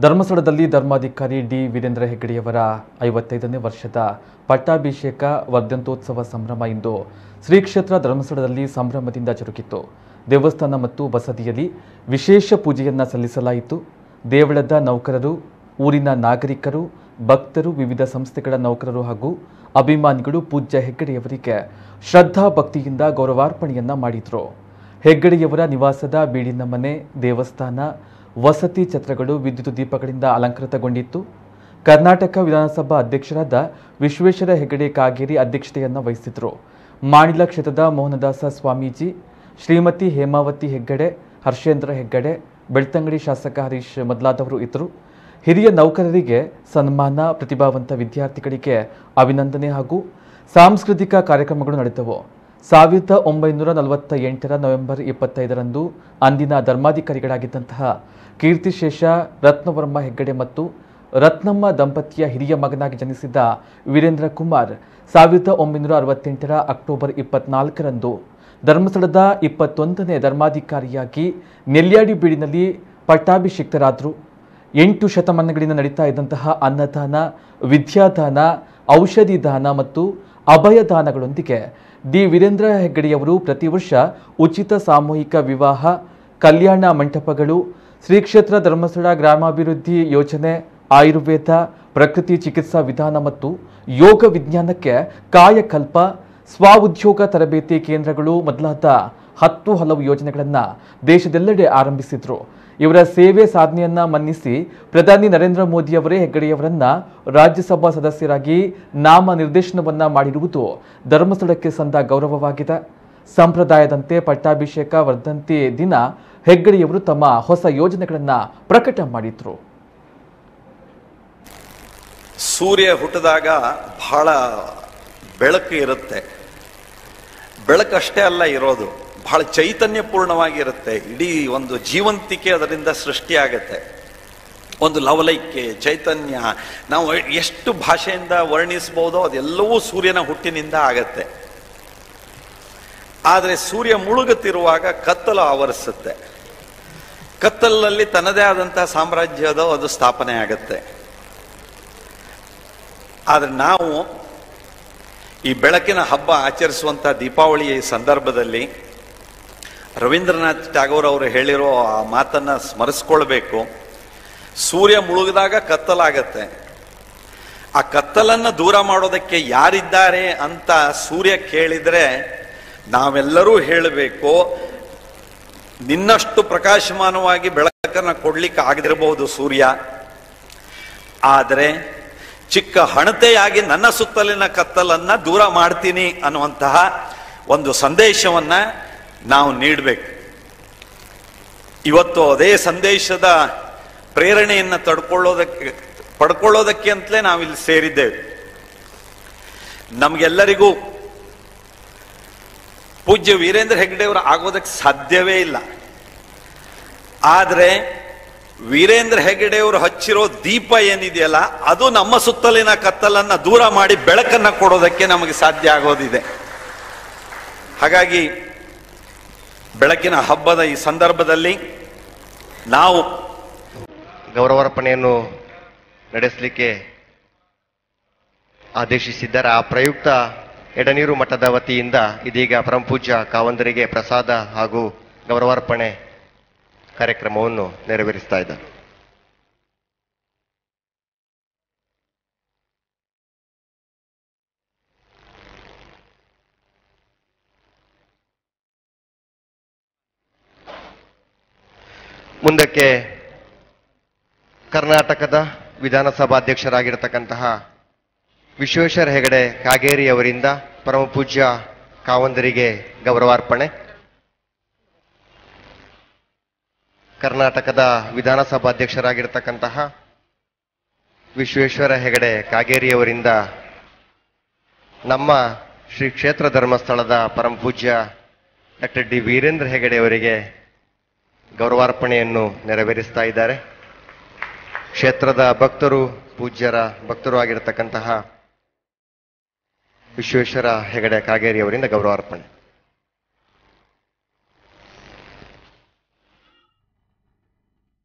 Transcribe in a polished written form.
ಧರ್ಮಸ್ಥಳದಲ್ಲಿ ಧರ್ಮಾಧಿಕಾರಿ ಡಿ ವೀರೇಂದ್ರ ಹೆಗ್ಗಡೆಯವರ 55ನೇ ವರ್ಷದ ಪಟ್ಟಾಭಿಷೇಕ ವರ್ಧಂತೋತ್ಸವ ಸಂಭ್ರಮ ಇಂದು ಶ್ರೀ ಕ್ಷೇತ್ರ ಧರ್ಮಸ್ಥಳದಲ್ಲಿ ಸಂಭ್ರಮದಿಂದ ಜರುಗಿತು. ದೇವಸ್ಥಾನ ಮತ್ತು ಬಸದಿಯಲ್ಲಿ ವಿಶೇಷ ಪೂಜೆಯನ್ನು ಸಲ್ಲಿಸಲಾಯಿತು. ದೇವಳದ ನೌಕರರು, ಊರಿನ ನಾಗರಿಕರು, ಭಕ್ತರು, ವಿವಿಧ ಸಂಸ್ಥೆಗಳ ನೌಕರರು ಹಾಗೂ ಅಭಿಮಾನಿಗಳು ಪೂಜ್ಯ ಹೆಗ್ಗಡೆಯವರಿಗೆ ಶ್ರದ್ಧಾ ಭಕ್ತಿಯಿಂದ ಗೌರವಾರ್ಪಣೆಯನ್ನ ಮಾಡಿದರು. ಹೆಗ್ಗಡೆಯವರ ನಿವಾಸದ ಬೀಡಿನ ಮನೆ, ದೇವಸ್ಥಾನ, ವಸತಿ ಛತ್ರಗಳು ವಿದ್ಯುತ್ ದೀಪಗಳಿಂದ ಅಲಂಕೃತಗೊಂಡಿತ್ತು. ಕರ್ನಾಟಕ ವಿಧಾನಸಭಾ ಅಧ್ಯಕ್ಷರಾದ ವಿಶ್ವೇಶ್ವರ ಹೆಗಡೆ ಕಾಗೇರಿ ಅಧ್ಯಕ್ಷತೆಯನ್ನು ವಹಿಸಿದರು. ಮಾಣಿಲ ಕ್ಷೇತ್ರದ ಮೋಹನದಾಸ ಸ್ವಾಮೀಜಿ, ಶ್ರೀಮತಿ ಹೇಮಾವತಿ ಹೆಗ್ಗಡೆ, ಹರ್ಷೇಂದ್ರ ಹೆಗ್ಗಡೆ, ಬೆಳ್ತಂಗಡಿ ಶಾಸಕ ಹರೀಶ್ ಮೊದಲಾದವರು ಇದ್ದರು. ಹಿರಿಯ ನೌಕರರಿಗೆ ಸನ್ಮಾನ, ಪ್ರತಿಭಾವಂತ ವಿದ್ಯಾರ್ಥಿಗಳಿಗೆ ಅಭಿನಂದನೆ ಹಾಗೂ ಸಾಂಸ್ಕೃತಿಕ ಕಾರ್ಯಕ್ರಮಗಳು ನಡೆದವು. 1948ರ ನವೆಂಬರ್ 25ರಂದು ಅಂದಿನ ಧರ್ಮಾಧಿಕಾರಿಗಳಾಗಿದ್ದಂತಹ ಕೀರ್ತಿಶೇಷ ರತ್ನವರ್ಮ ಹೆಗ್ಗಡೆ ಮತ್ತು ರತ್ನಮ್ಮ ದಂಪತಿಯ ಹಿರಿಯ ಮಗನಾಗಿ ಜನಿಸಿದ ವೀರೇಂದ್ರ ಕುಮಾರ್ 1968ರ ಅಕ್ಟೋಬರ್ 24ರಂದು ಧರ್ಮಸ್ಥಳದ 21ನೇ ಧರ್ಮಾಧಿಕಾರಿಯಾಗಿ ನೆಲ್ಯಾಡಿ ಬೀಡಿನಲ್ಲಿ ಪಟ್ಟಾಭಿಷಿಕ್ತರಾದರು. 8 ಶತಮಾನಗಳಿಂದ ನಡೀತಾ ಇದ್ದಂತಹ ಅನ್ನದಾನ, ವಿದ್ಯಾದಾನ, ಔಷಧಿ ದಾನ ಮತ್ತು ಅಭಯದಾನಗಳೊಂದಿಗೆ ಡಿ ವೀರೇಂದ್ರ ಹೆಗ್ಗಡೆಯವರು ಪ್ರತಿ ವರ್ಷ ಉಚಿತ ಸಾಮೂಹಿಕ ವಿವಾಹ, ಕಲ್ಯಾಣ ಮಂಟಪಗಳು, ಶ್ರೀ ಕ್ಷೇತ್ರ ಧರ್ಮಸ್ಥಳ ಗ್ರಾಮಾಭಿವೃದ್ಧಿ ಯೋಜನೆ, ಆಯುರ್ವೇದ, ಪ್ರಕೃತಿ ಚಿಕಿತ್ಸಾ ವಿಧಾನ ಮತ್ತು ಯೋಗ ವಿಜ್ಞಾನಕ್ಕೆ ಕಾಯಕಲ್ಪ, ಸ್ವಉದ್ಯೋಗ ತರಬೇತಿ ಕೇಂದ್ರಗಳು ಮೊದಲಾದ ಹಲವು ಯೋಜನೆಗಳನ್ನು ದೇಶದೆಲ್ಲೆಡೆ ಆರಂಭಿಸಿದ್ರು. ಇವರ ಸೇವೆ ಸಾಧನೆಯನ್ನ ಮನ್ನಿಸಿ ಪ್ರಧಾನಿ ನರೇಂದ್ರ ಮೋದಿಯವರೇ ಹೆಗ್ಗಡೆಯವರನ್ನ ರಾಜ್ಯಸಭಾ ಸದಸ್ಯರಾಗಿ ನಾಮ ನಿರ್ದೇಶನವನ್ನ ಮಾಡಿರುವುದು ಧರ್ಮಸ್ಥಳಕ್ಕೆ ಸಂದ ಗೌರವವಾಗಿದೆ. ಸಂಪ್ರದಾಯದಂತೆ ಪಟ್ಟಾಭಿಷೇಕ ವರ್ಧಂತಿ ದಿನ ಹೆಗ್ಗಡೆಯವರು ತಮ್ಮ ಹೊಸ ಯೋಜನೆಗಳನ್ನ ಪ್ರಕಟ ಮಾಡಿದ್ರು. ಸೂರ್ಯ ಹುಟ್ಟಿದಾಗ ಬಹಳ ಬೆಳಕು ಇರುತ್ತೆ. ಬೆಳಕಷ್ಟೇ ಅಲ್ಲ ಇರೋದು, ಬಹಳ ಚೈತನ್ಯಪೂರ್ಣವಾಗಿರುತ್ತೆ. ಇಡೀ ಒಂದು ಜೀವಂತಿಕೆ ಅದರಿಂದ ಸೃಷ್ಟಿಯಾಗತ್ತೆ. ಒಂದು ಲವಲೈಕ್ಯ, ಚೈತನ್ಯ, ನಾವು ಎಷ್ಟು ಭಾಷೆಯಿಂದ ವರ್ಣಿಸಬಹುದೋ ಅದೆಲ್ಲವೂ ಸೂರ್ಯನ ಹುಟ್ಟಿನಿಂದ ಆಗತ್ತೆ. ಆದರೆ ಸೂರ್ಯ ಮುಳುಗುತ್ತಿರುವಾಗ ಕತ್ತಲು ಆವರಿಸುತ್ತೆ. ಕತ್ತಲಲ್ಲಿ ತನ್ನದೇ ಆದಂತಹ ಸಾಮ್ರಾಜ್ಯದ ಅದು ಸ್ಥಾಪನೆ ಆಗತ್ತೆ. ಆದರೆ ನಾವು ಈ ಬೆಳಕಿನ ಹಬ್ಬ ಆಚರಿಸುವಂತಹ ದೀಪಾವಳಿಯ ಈ ಸಂದರ್ಭದಲ್ಲಿ ರವೀಂದ್ರನಾಥ್ ಟ್ಯಾಗೋರ್ ಅವರು ಹೇಳಿರೋ ಆ ಮಾತನ್ನ ಸ್ಮರಿಸ್ಕೊಳ್ಬೇಕು. ಸೂರ್ಯ ಮುಳುಗಿದಾಗ ಕತ್ತಲಾಗತ್ತೆ. ಆ ಕತ್ತಲನ್ನು ದೂರ ಮಾಡೋದಕ್ಕೆ ಯಾರಿದ್ದಾರೆ ಅಂತ ಸೂರ್ಯ ಕೇಳಿದ್ರೆ ನಾವೆಲ್ಲರೂ ಹೇಳಬೇಕು, ನಿನ್ನಷ್ಟು ಪ್ರಕಾಶಮಾನವಾಗಿ ಬೆಳಕನ್ನು ಕೊಡ್ಲಿಕ್ಕೆ ಆಗದಿರಬಹುದು ಸೂರ್ಯ, ಆದರೆ ಚಿಕ್ಕ ಹಣತೆಯಾಗಿ ನನ್ನ ಸುತ್ತಲಿನ ಕತ್ತಲನ್ನ ದೂರ ಮಾಡ್ತೀನಿ ಅನ್ನುವಂತಹ ಒಂದು ಸಂದೇಶವನ್ನ ನಾವು ನೀಡಬೇಕು. ಇವತ್ತು ಅದೇ ಸಂದೇಶದ ಪ್ರೇರಣೆಯನ್ನು ಪಡ್ಕೊಳ್ಳೋದಕ್ಕೆ ಅಂತಲೇ ನಾವಿಲ್ಲಿ ಸೇರಿದ್ದೇವೆ. ನಮಗೆಲ್ಲರಿಗೂ ಪೂಜ್ಯ ವೀರೇಂದ್ರ ಹೆಗ್ಗಡೆಯವರು ಆಗೋದಕ್ಕೆ ಸಾಧ್ಯವೇ ಇಲ್ಲ. ಆದರೆ ವೀರೇಂದ್ರ ಹೆಗ್ಗಡೆಯವರು ಹಚ್ಚಿರೋ ದೀಪ ಏನಿದೆಯಲ್ಲ, ಅದು ನಮ್ಮ ಸುತ್ತಲಿನ ಕತ್ತಲನ್ನ ದೂರ ಮಾಡಿ ಬೆಳಕನ್ನ ಕೊಡೋದಕ್ಕೆ ನಮಗೆ ಸಾಧ್ಯ ಆಗೋದಿದೆ. ಹಾಗಾಗಿ ಬೆಳಕಿನ ಹಬ್ಬದ ಈ ಸಂದರ್ಭದಲ್ಲಿ ನಾವು ಗೌರವಾರ್ಪಣೆಯನ್ನು ನಡೆಸಲಿಕ್ಕೆ ಆದೇಶಿಸಿದ್ದಾರೆ. ಆ ಪ್ರಯುಕ್ತ ಎಡನೀರು ಮಠದ ವತಿಯಿಂದ ಇದೀಗ ಪರಮಪೂಜ್ಯ ಕಾವಂದರಿಗೆ ಪ್ರಸಾದ ಹಾಗೂ ಗೌರವಾರ್ಪಣೆ ಕಾರ್ಯಕ್ರಮವನ್ನು ನೆರವೇರಿಸ್ತಾ ಇದ್ದಾರೆ. ಮುಂದಕ್ಕೆ ಕರ್ನಾಟಕದ ವಿಧಾನಸಭಾಧ್ಯಕ್ಷರಾಗಿರತಕ್ಕಂತಹ ವಿಶ್ವೇಶ್ವರ ಹೆಗಡೆ ಕಾಗೇರಿ ಅವರಿಂದ ಪರಮಪೂಜ್ಯ ಕಾವಂದರಿಗೆ ಗೌರವಾರ್ಪಣೆ. ಕರ್ನಾಟಕದ ವಿಧಾನಸಭಾಧ್ಯಕ್ಷರಾಗಿರತಕ್ಕಂತಹ ವಿಶ್ವೇಶ್ವರ ಹೆಗಡೆ ಕಾಗೇರಿಯವರಿಂದ ನಮ್ಮ ಶ್ರೀ ಕ್ಷೇತ್ರ ಧರ್ಮಸ್ಥಳದ ಪರಮಪೂಜ್ಯ ಡಾಕ್ಟರ್ ಡಿ ವೀರೇಂದ್ರ ಹೆಗಡೆ ಅವರಿಗೆ ಗೌರವಾರ್ಪಣೆಯನ್ನು ನೆರವೇರಿಸ್ತಾ ಇದ್ದಾರೆ. ಕ್ಷೇತ್ರದ ಭಕ್ತರು, ಪೂಜ್ಯರ ಭಕ್ತರು ಆಗಿರತಕ್ಕಂತಹ ವಿಶ್ವೇಶ್ವರ ಹೆಗಡೆ ಕಾಗೇರಿ ಅವರಿಂದ ಗೌರವಾರ್ಪಣೆ.